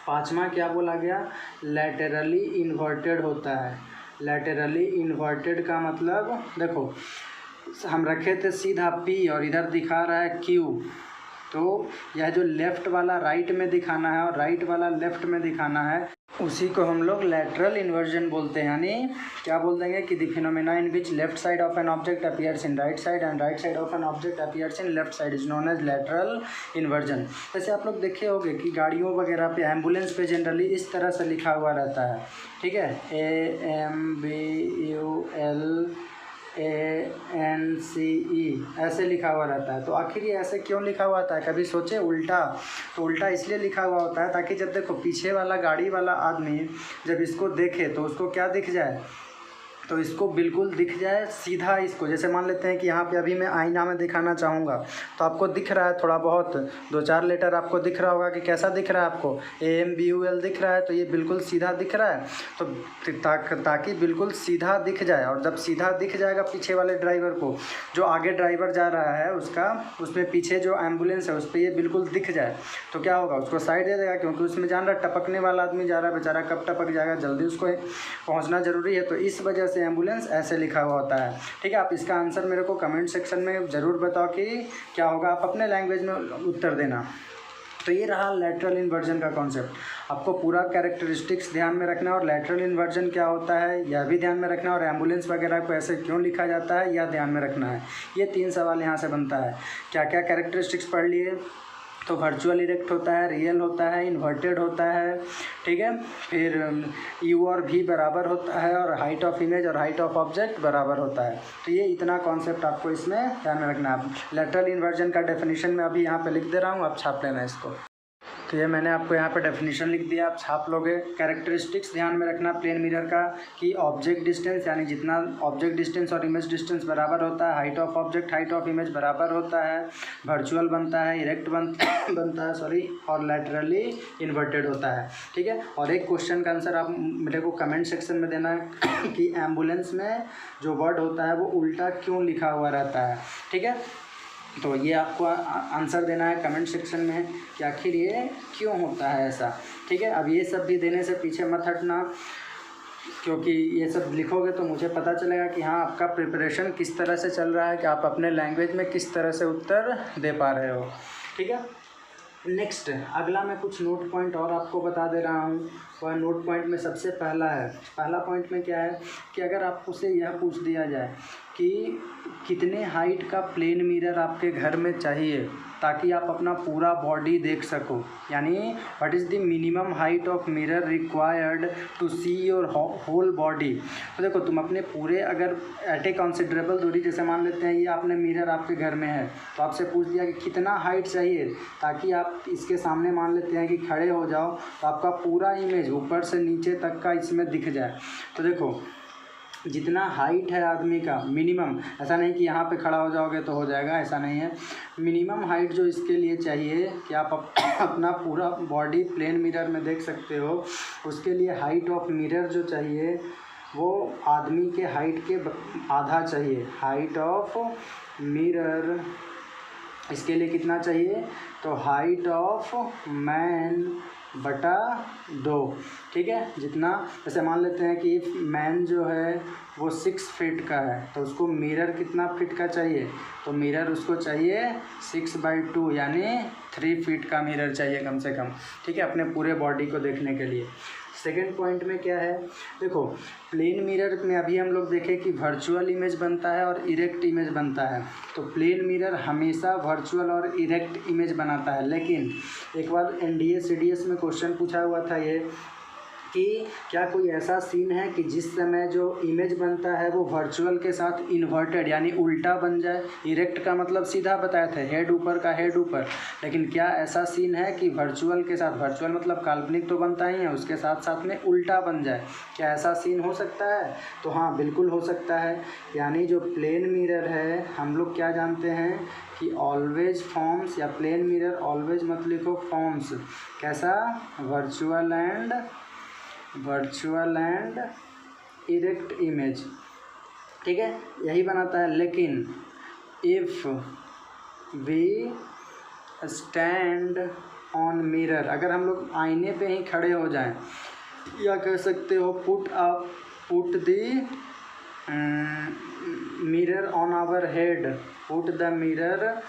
पांचवा क्या बोला गया, लैटरली इन्वर्टेड होता है। लैटरली इन्वर्टेड का मतलब देखो, हम रखे थे सीधा P और इधर दिखा रहा है Q, तो यह जो लेफ़्ट वाला राइट में दिखाना है और राइट वाला लेफ़्ट में दिखाना है, उसी को हम लोग लैटरल इन्वर्जन बोलते हैं। यानी क्या बोल देंगे कि the phenomena in which left side of an object appears in right side and right side of an object appears in left side is known as lateral inversion. जैसे आप लोग देखे होंगे कि गाड़ियों वगैरह पे, एम्बुलेंस पे जनरली इस तरह से लिखा हुआ रहता है, ठीक है, AMBULANCE ऐसे लिखा हुआ रहता है। तो आखिर ये ऐसे क्यों लिखा हुआ था, कभी सोचे उल्टा? तो उल्टा इसलिए लिखा हुआ होता है ताकि जब देखो पीछे वाला गाड़ी वाला आदमी जब इसको देखे तो उसको क्या दिख जाए, तो इसको बिल्कुल दिख जाए सीधा। इसको जैसे मान लेते हैं कि यहाँ पे अभी मैं आईना में दिखाना चाहूँगा तो आपको दिख रहा है, थोड़ा बहुत 2-4 लेटर आपको दिख रहा होगा कि कैसा दिख रहा है आपको, AMBUL दिख रहा है, तो ये बिल्कुल सीधा दिख रहा है। तो ताकि बिल्कुल सीधा दिख जाए, और जब सीधा दिख जाएगा पीछे वाले ड्राइवर को, जो आगे ड्राइवर जा रहा है उसका, उसमें पीछे जो एम्बुलेंस है उस पर ये बिल्कुल दिख जाए, तो क्या होगा, उसको साइड दे देगा, क्योंकि उसमें जान रहा टपकने वाला आदमी जा रहा है, बेचारा कब टपक जाएगा, जल्दी उसको पहुँचना ज़रूरी है। तो इस वजह से एम्बुलेंस ऐसे लिखा हुआ होता है, ठीक है। आप इसका आंसर मेरे को कमेंट सेक्शन में ज़रूर बताओ कि क्या होगा, आप अपने लैंग्वेज में उत्तर देना। तो ये रहा लैटरल इन्वर्जन का कॉन्सेप्ट। आपको पूरा कैरेक्टरिस्टिक्स ध्यान में रखना है, और लैटरल इन्वर्जन क्या होता है यह भी ध्यान में रखना है, और एम्बुलेंस वगैरह को ऐसे क्यों लिखा जाता है यह ध्यान में रखना है। ये 3 सवाल यहाँ से बनता है। क्या क्या कैरेक्टरिस्टिक्स पढ़ लिए, तो वर्चुअल इरेक्ट होता है, रियल होता है, इन्वर्टेड होता है, ठीक है। फिर यू और भी बराबर होता है, और हाइट ऑफ इमेज और हाइट ऑफ ऑब्जेक्ट बराबर होता है। तो ये इतना कॉन्सेप्ट आपको इसमें ध्यान में रखना है। लैटरल इन्वर्जन का डेफिनेशन मैं अभी यहाँ पे लिख दे रहा हूँ, आप छाप लेना इसको। तो ये मैंने आपको यहाँ पे डेफिनेशन लिख दिया, आप छाप लोगे। कैरेक्टरिस्टिक्स ध्यान में रखना प्लेन मिरर का कि ऑब्जेक्ट डिस्टेंस, यानी जितना ऑब्जेक्ट डिस्टेंस और इमेज डिस्टेंस बराबर होता है, height of object height of image बराबर होता है, वर्चुअल बनता है, इरेक्ट बनता है और लैटरली इन्वर्टेड होता है, ठीक है। और एक क्वेश्चन का आंसर आप मेरे को कमेंट सेक्शन में देना है कि एम्बुलेंस में जो वर्ड होता है वो उल्टा क्यों लिखा हुआ रहता है, ठीक है। तो ये आपको आंसर देना है कमेंट सेक्शन में कि आखिर ये क्यों होता है ऐसा, ठीक है। अब ये सब भी देने से पीछे मत हटना, क्योंकि ये सब लिखोगे तो मुझे पता चलेगा कि हाँ आपका प्रिपरेशन किस तरह से चल रहा है, कि आप अपने लैंग्वेज में किस तरह से उत्तर दे पा रहे हो, ठीक है। नेक्स्ट अगला मैं कुछ नोट पॉइंट और आपको बता दे रहा हूँ। वह नोट पॉइंट में सबसे पहला है, पहला पॉइंट में क्या है कि अगर आपको से यह पूछ दिया जाए कि कितने हाइट का प्लेन मिरर आपके घर में चाहिए ताकि आप अपना पूरा बॉडी देख सको, यानी what is the minimum height of mirror required to see your whole body. तो देखो तुम अपने पूरे अगर एट ए कंसिडरेबल दूरी, जैसे मान लेते हैं ये आपने मिरर आपके घर में है, तो आपसे पूछ दिया कि कितना हाइट चाहिए ताकि आप इसके सामने मान लेते हैं कि खड़े हो जाओ तो आपका पूरा इमेज ऊपर से नीचे तक का इसमें दिख जाए। तो देखो जितना हाइट है आदमी का मिनिमम, ऐसा नहीं कि यहाँ पे खड़ा हो जाओगे तो हो जाएगा, ऐसा नहीं है। मिनिमम हाइट जो इसके लिए चाहिए कि आप अपना पूरा बॉडी प्लेन मिरर में देख सकते हो, उसके लिए हाइट ऑफ मिरर जो चाहिए वो आदमी के हाइट के आधा चाहिए। हाइट ऑफ मिरर इसके लिए कितना चाहिए, तो हाइट ऑफ मैन बटा 2, ठीक है। जितना जैसे मान लेते हैं कि मैन जो है वो 6 फीट का है तो उसको मिरर कितना फीट का चाहिए, तो मिरर उसको चाहिए 6/2 यानी 3 फीट का मिरर चाहिए कम से कम, ठीक है, अपने पूरे बॉडी को देखने के लिए। सेकेंड पॉइंट में क्या है, देखो प्लेन मिरर में अभी हम लोग देखें कि वर्चुअल इमेज बनता है और इरेक्ट इमेज बनता है। तो प्लेन मिरर हमेशा वर्चुअल और इरेक्ट इमेज बनाता है, लेकिन एक बार NDA CDS में क्वेश्चन पूछा हुआ था ये कि क्या कोई ऐसा सीन है कि जिस समय जो इमेज बनता है वो वर्चुअल के साथ इन्वर्टेड यानी उल्टा बन जाए। इरेक्ट का मतलब सीधा बताया था, हेड ऊपर का हेड ऊपर, लेकिन क्या ऐसा सीन है कि वर्चुअल के साथ, वर्चुअल मतलब काल्पनिक तो बनता ही है, उसके साथ साथ में उल्टा बन जाए, क्या ऐसा सीन हो सकता है? तो हाँ बिल्कुल हो सकता है। यानी जो प्लेन मिरर है हम लोग क्या जानते हैं कि ऑलवेज फॉर्म्स, या प्लेन मिरर ऑलवेज मत लिखो फॉर्म्स, कैसा, वर्चुअल एंड इरेक्ट इमेज, ठीक है, यही बनाता है। लेकिन if we stand on mirror, अगर हम लोग आईने पे ही खड़े हो जाएं, या कह सकते हो put the mirror on our head, put the mirror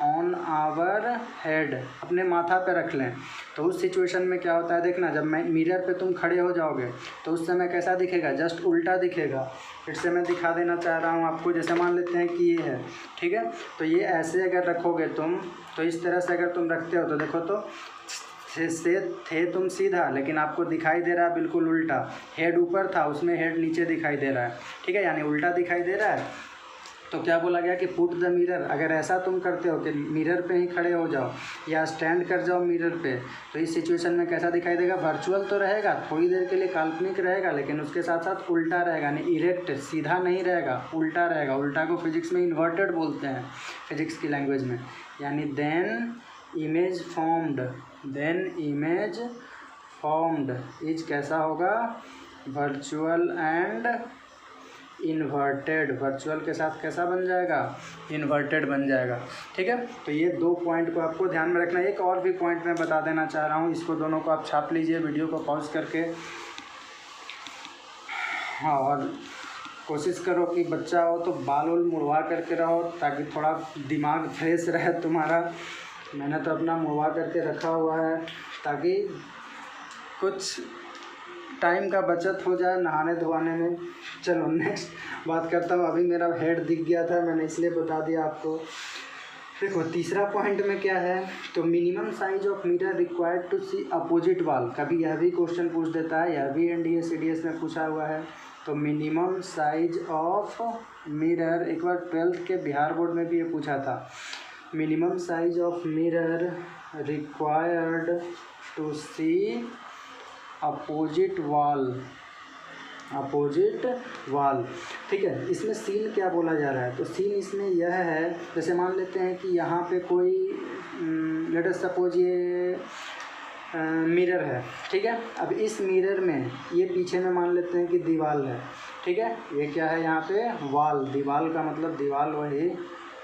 on our head, अपने माथा पे रख लें, तो उस सिचुएशन में क्या होता है देखना, जब मैं मिरर पे तुम खड़े हो जाओगे तो उस समय कैसा दिखेगा, जस्ट उल्टा दिखेगा। फिर से मैं दिखा देना चाह रहा हूँ आपको, जैसे मान लेते हैं कि ये है, ठीक है, तो ये ऐसे अगर रखोगे तुम, तो इस तरह से अगर तुम रखते हो तो देखो तो थे तुम सीधा, लेकिन आपको दिखाई दे रहा है बिल्कुल उल्टा। हेड ऊपर था, उसमें हेड नीचे दिखाई दे रहा है, ठीक है, यानी उल्टा दिखाई दे रहा है। तो क्या बोला गया कि पुट द मिरर, अगर ऐसा तुम करते हो कि मिरर पे ही खड़े हो जाओ या स्टैंड कर जाओ मिरर पे, तो इस सिचुएशन में कैसा दिखाई देगा, वर्चुअल तो रहेगा, थोड़ी देर के लिए काल्पनिक रहेगा, लेकिन उसके साथ साथ उल्टा रहेगा, यानी इरेक्ट, सीधा नहीं रहेगा, उल्टा रहेगा। उल्टा को फिजिक्स में इन्वर्टेड बोलते हैं, फिजिक्स की लैंग्वेज में। यानी देन इमेज फॉर्म्ड इज कैसा होगा, वर्चुअल एंड इन्वर्टेड, वर्चुअल के साथ कैसा बन जाएगा, इन्वर्टेड बन जाएगा, ठीक है। तो ये 2 पॉइंट को आपको ध्यान में रखना है। एक और भी पॉइंट मैं बता देना चाह रहा हूँ, इसको दोनों को आप छाप लीजिए वीडियो को पॉज करके। हाँ, और कोशिश करो कि बच्चा हो तो बाल उल मुड़वा करके रहो ताकि थोड़ा दिमाग फ्रेश रहे तुम्हारा। मैंने तो अपना मुड़वा करके रखा हुआ है ताकि कुछ टाइम का बचत हो जाए नहाने धोने में। चलो नेक्स्ट बात करता हूँ। अभी मेरा हेड दिख गया था, मैंने इसलिए बता दिया आपको। देखो तीसरा पॉइंट में क्या है, तो minimum size of mirror required to see opposite wall. कभी यह भी क्वेश्चन पूछ देता है, यह भी NDA CDS में पूछा हुआ है। तो मिनिमम साइज ऑफ मिरर, एक बार 12th के बिहार बोर्ड में भी ये पूछा था। Minimum size of mirror required to see opposite wall, ठीक है। इसमें सीन क्या बोला जा रहा है, तो सीन इसमें यह है, जैसे मान लेते हैं कि यहाँ पे कोई लेट अस सपोज ये मिरर है, ठीक है। अब इस मिरर में ये पीछे में मान लेते हैं कि दीवार है, ठीक है। ये क्या है यहाँ पे, वॉल, दीवार का मतलब दीवार वही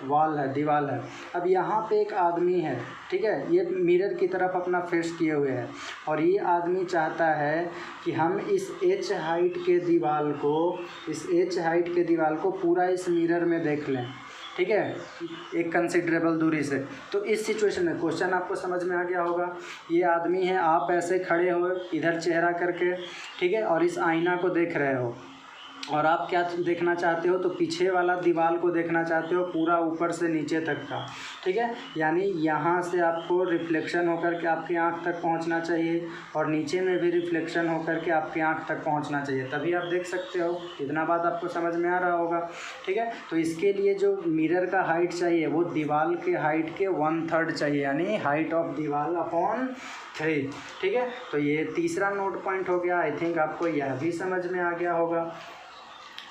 वॉल है, दीवार है। अब यहाँ पे एक आदमी है, ठीक है, ये मिरर की तरफ अपना फेस किए हुए है और ये आदमी चाहता है कि हम इस h हाइट के दीवार को पूरा इस मिरर में देख लें, ठीक है, एक कंसिडरेबल दूरी से। तो इस सिचुएशन में क्वेश्चन आपको समझ में आ गया होगा। ये आदमी है, आप ऐसे खड़े हो इधर चेहरा करके, ठीक है, और इस आईना को देख रहे हो, और आप क्या देखना चाहते हो, तो पीछे वाला दीवार को देखना चाहते हो, पूरा ऊपर से नीचे तक का, ठीक है। यानी यहाँ से आपको रिफ्लेक्शन होकर के आपकी आँख तक पहुँचना चाहिए, और नीचे में भी रिफ्लेक्शन होकर के आपकी आँख तक पहुँचना चाहिए, तभी आप देख सकते हो। इतना बात आपको समझ में आ रहा होगा, ठीक है। तो इसके लिए जो मिरर का हाइट चाहिए वो दीवार के हाइट के 1/3 चाहिए, यानी हाइट ऑफ दीवार अपॉन 3, ठीक है। तो ये तीसरा नोट पॉइंट हो गया। आई थिंक आपको यह भी समझ में आ गया होगा।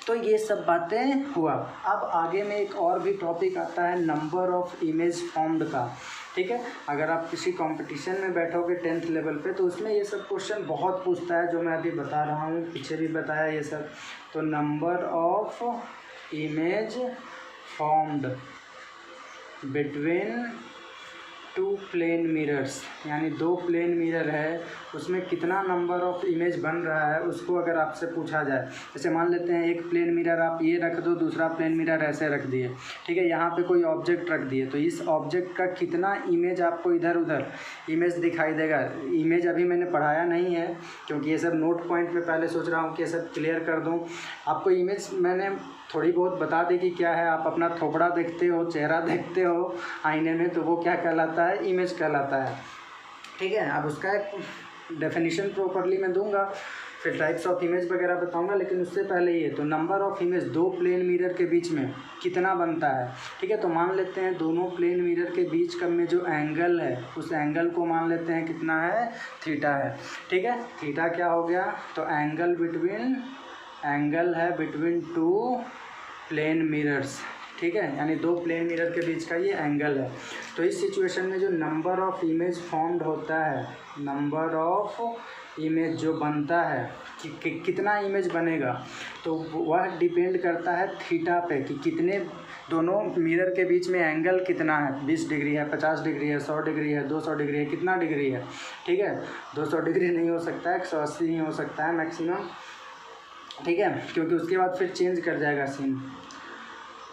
तो ये सब बातें हुआ। अब आगे में एक और भी टॉपिक आता है नंबर ऑफ़ इमेज फॉर्म्ड का, ठीक है। अगर आप किसी कंपटीशन में बैठोगे 10th लेवल पे, तो उसमें ये सब क्वेश्चन बहुत पूछता है, जो मैं अभी बता रहा हूँ, पीछे भी बताया ये सब। तो number of image formed between 2 plane mirrors, यानी 2 प्लेन मिरर है, उसमें कितना नंबर ऑफ इमेज बन रहा है, उसको अगर आपसे पूछा जाए। जैसे मान लेते हैं एक प्लेन मिरर आप ये रख दो, दूसरा प्लेन मिरर ऐसे रख दिए, ठीक है, यहाँ पे कोई ऑब्जेक्ट रख दिए, तो इस ऑब्जेक्ट का कितना इमेज आपको इधर उधर इमेज दिखाई देगा। इमेज अभी मैंने पढ़ाया नहीं है, क्योंकि ये सब नोट पॉइंट में पहले सोच रहा हूँ कि ये सब क्लियर कर दूँ आपको। इमेज मैंने थोड़ी बहुत बता दी कि क्या है। आप अपना थोबड़ा देखते हो, चेहरा देखते हो आईने में, तो वो क्या कहलाता है, इमेज कहलाता है, ठीक है। अब उसका एक डेफिनेशन प्रॉपरली मैं दूंगा, फिर टाइप्स ऑफ इमेज वगैरह बताऊंगा, लेकिन उससे पहले ये तो number of image 2 plane mirror के बीच में कितना बनता है, ठीक है। तो मान लेते हैं दोनों प्लेन मिरर के बीच का में जो एंगल है, उस एंगल को मान लेते हैं कितना है, थीटा है, ठीक है। थीटा क्या हो गया, तो एंगल है बिटवीन 2 प्लेन मिरर्स, ठीक है, यानी 2 प्लेन मिरर के बीच का ये एंगल है। तो इस सिचुएशन में जो नंबर ऑफ इमेज फॉर्म्ड होता है, नंबर ऑफ इमेज जो बनता है कि कितना इमेज बनेगा, तो वह डिपेंड करता है थीटा पे, कि कितने दोनों मिरर के बीच में एंगल कितना है, 20 डिग्री है, 50 डिग्री है, 100 डिग्री है, 200 डिग्री है, कितना डिग्री है, ठीक है। 200 डिग्री नहीं हो सकता है, 180 नहीं हो सकता है मैक्सिमम, ठीक है, क्योंकि उसके बाद फिर चेंज कर जाएगा सीन।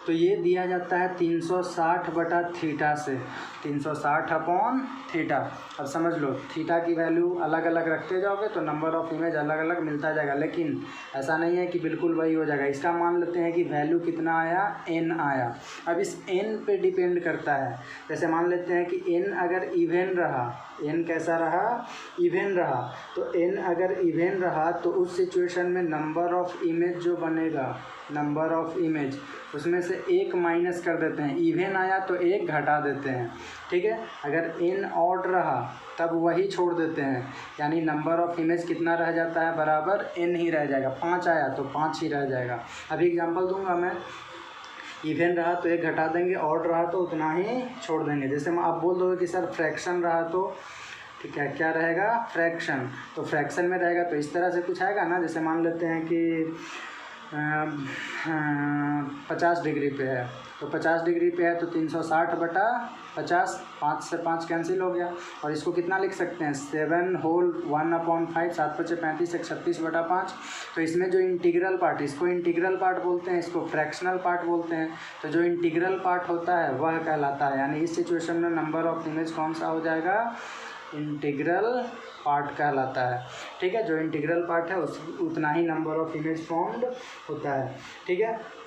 तो ये दिया जाता है 360 बटा थीटा से, 360 अपॉन थीटा। अब समझ लो, थीटा की वैल्यू अलग अलग रखते जाओगे तो नंबर ऑफ़ इमेज अलग अलग मिलता जाएगा, लेकिन ऐसा नहीं है कि बिल्कुल वही हो जाएगा। इसका मान लेते हैं कि वैल्यू कितना आया, n आया। अब इस n पे डिपेंड करता है। जैसे मान लेते हैं कि n अगर इवन रहा, n कैसा रहा, इवन रहा, तो n अगर इवन रहा तो उस सिचुएशन में नंबर ऑफ़ इमेज जो बनेगा, नंबर ऑफ़ इमेज, उसमें से 1 माइनस कर देते हैं। इवन आया तो 1 घटा देते हैं, ठीक है। अगर n ऑड रहा तब वही छोड़ देते हैं, यानी नंबर ऑफ़ इमेज कितना रह जाता है, बराबर n ही रह जाएगा। 5 आया तो 5 ही रह जाएगा। अभी एग्जांपल दूंगा मैं, इवन रहा तो 1 घटा देंगे, ऑड रहा तो उतना ही छोड़ देंगे। जैसे आप बोल दोगे कि सर फ्रैक्शन रहा तो ठीक है, क्या रहेगा, फ्रैक्शन। तो फ्रैक्शन में रहेगा तो इस तरह से कुछ आएगा ना। जैसे मान लेते हैं कि 50 डिग्री पे है, तो 50 डिग्री पे है तो 360 बटा 50, 5 से 5 कैंसिल हो गया, और इसको कितना लिख सकते हैं, 7 होल 1/5, 7 × 5 = 35, 136 बटा 5। तो इसमें जो इंटीग्रल पार्ट, इसको इंटीग्रल पार्ट बोलते हैं, इसको फ्रैक्शनल पार्ट बोलते हैं। तो जो इंटीग्रल पार्ट होता है वह कहलाता है, यानी इस सिचुएशन में नंबर ऑफ इमेज कौन सा हो जाएगा, इंटीग्रल पार्ट कहलाता है, ठीक है। जो इंटीग्रल पार्ट है उस उतना ही नंबर ऑफ इमेज फॉर्म्ड होता है, ठीक है।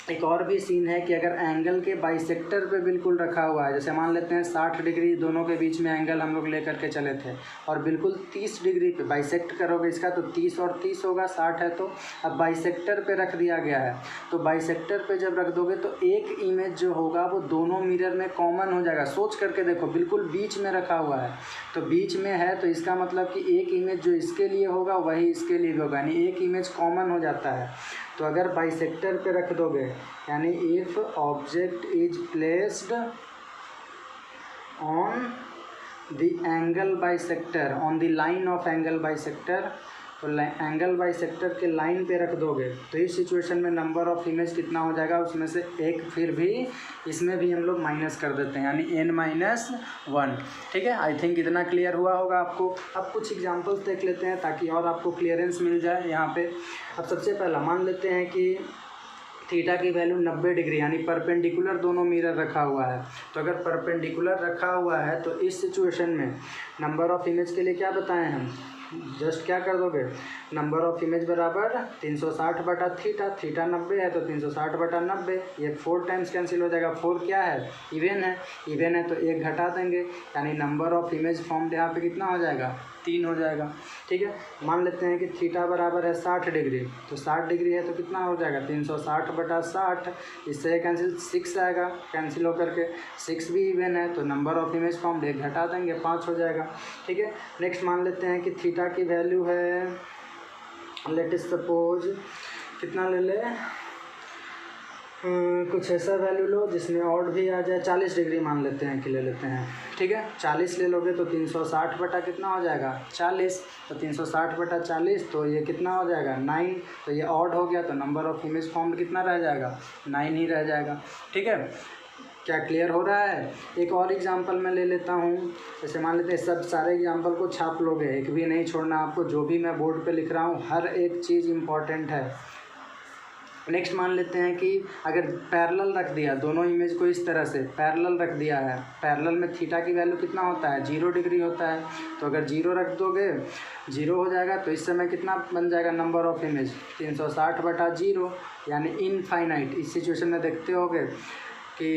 एक और भी सीन है कि अगर एंगल के बाइसेक्टर पे बिल्कुल रखा हुआ है, जैसे मान लेते हैं 60 डिग्री दोनों के बीच में एंगल हम लोग लेकर के चले थे, और बिल्कुल 30 डिग्री पे बाइसेक्ट करोगे इसका, तो 30 और 30 होगा, 60 है। तो अब बाइसेक्टर पे रख दिया गया है, तो बाइसेक्टर पे जब रख दोगे तो एक इमेज जो होगा वो दोनों मिरर में कॉमन हो जाएगा। सोच करके देखो, बिल्कुल बीच में रखा हुआ है, तो बीच में है तो इसका मतलब कि एक इमेज जो इसके लिए होगा वही इसके लिए भी होगा, यानी एक इमेज कॉमन हो जाता है। तो अगर बाइसेक्टर पे रख दोगे, यानी if object is placed on the angle bisector, on the line of angle bisector, तो एंगल बाइसेक्टर के लाइन पे रख दोगे, तो इस सिचुएशन में नंबर ऑफ इमेज कितना हो जाएगा, उसमें से एक फिर भी इसमें भी हम लोग माइनस कर देते हैं, यानी n-1, ठीक है। आई थिंक इतना क्लियर हुआ होगा आपको। अब कुछ एग्जांपल्स देख लेते हैं ताकि और आपको क्लियरेंस मिल जाए यहाँ पे। अब सबसे पहला मान लेते हैं कि थीटा की वैल्यू 90 डिग्री यानी परपेंडिकुलर दोनों मिरर रखा हुआ है। तो अगर परपेंडिकुलर रखा हुआ है तो इस सिचुएशन में नंबर ऑफ इमेज के लिए क्या बताएं हम, जस्ट क्या कर दोगे, नंबर ऑफ इमेज बराबर 360 बटा थीटा, थीटा 90 है तो 360 बटा 90, ये 4 टाइम्स कैंसिल हो जाएगा। 4 क्या है, इवन है, इवन है तो 1 घटा देंगे यानी नंबर ऑफ इमेज फॉर्म्ड यहाँ पे कितना हो जाएगा, 3 हो जाएगा। ठीक है, मान लेते हैं कि थीटा बराबर है 60 डिग्री, तो 60 डिग्री है तो कितना हो जाएगा 360 बटा 60, इससे कैंसिल 6 आएगा, कैंसिल होकर के 6 भी इवन है तो नंबर ऑफ इमेज फॉर्म्ड 1 घटा देंगे 5 हो जाएगा। ठीक है, नेक्स्ट मान लेते हैं कि थीटा की वैल्यू है, लेट अस सपोज कितना ले ले, कुछ ऐसा वैल्यू लो जिसमें ऑड भी आ जाए, 40 डिग्री मान लेते हैं कि ले लेते हैं। ठीक है, 40 ले लोगे तो 360 बटा कितना हो जाएगा 40, तो 360 बटा 40 तो ये कितना हो जाएगा 9, तो ये ऑड हो गया तो नंबर ऑफ इमेज फॉर्म्ड कितना रह जाएगा 9 ही रह जाएगा। ठीक है, क्या क्लियर हो रहा है। एक और एग्जांपल मैं ले लेता हूँ, जैसे मान लेते हैं सब सारे एग्जांपल को छाप लोगे, एक भी नहीं छोड़ना आपको, जो भी मैं बोर्ड पे लिख रहा हूँ हर एक चीज़ इम्पॉर्टेंट है। नेक्स्ट मान लेते हैं कि अगर पैरेलल रख दिया, दोनों इमेज को इस तरह से पैरेलल रख दिया है, पैरेलल में थीटा की वैल्यू कितना होता है 0 डिग्री होता है, तो अगर 0 रख दोगे 0 हो जाएगा, तो इस समय कितना बन जाएगा नंबर ऑफ इमेज 360 बटा 0 यानी इनफाइनाइट। इस सिचुएशन में देखते होगे कि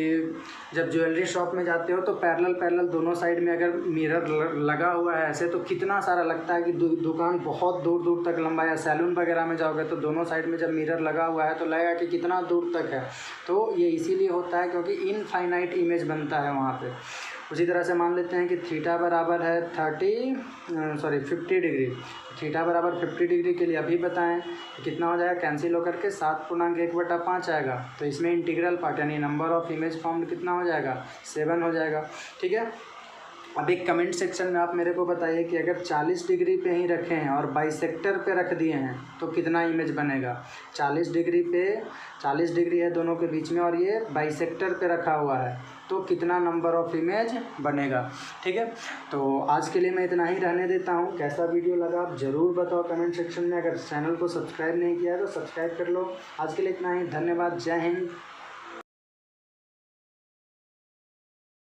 जब ज्वेलरी शॉप में जाते हो तो पैरेलल दोनों साइड में अगर मिरर लगा हुआ है ऐसे, तो कितना सारा लगता है कि दुकान बहुत दूर दूर तक लंबा, या सैलून वगैरह में जाओगे तो दोनों साइड में जब मिरर लगा हुआ है तो लगेगा कि कितना दूर तक है। तो ये इसीलिए होता है क्योंकि इनफाइनाइट इमेज बनता है वहाँ पे। उसी तरह से मान लेते हैं कि थीटा बराबर है 50 डिग्री, थीटा बराबर 50 डिग्री के लिए अभी बताएं कि कितना हो जाएगा, कैंसिल होकर के 7/1/5 आएगा, तो इसमें इंटीग्रल पार्ट यानी नंबर ऑफ इमेज फॉर्म्ड कितना हो जाएगा 7 हो जाएगा। ठीक है, अब एक कमेंट सेक्शन में आप मेरे को बताइए कि अगर 40 डिग्री पे ही रखे हैं और बाइसेक्टर पे रख दिए हैं तो कितना इमेज बनेगा। 40 डिग्री पे, 40 डिग्री है दोनों के बीच में और ये बाइसेक्टर पे रखा हुआ है, तो कितना नंबर ऑफ इमेज बनेगा। ठीक है, तो आज के लिए मैं इतना ही रहने देता हूँ। कैसा वीडियो लगा आप ज़रूर बताओ कमेंट सेक्शन में। अगर चैनल को सब्सक्राइब नहीं किया है तो सब्सक्राइब कर लो। आज के लिए इतना ही, धन्यवाद, जय हिंद।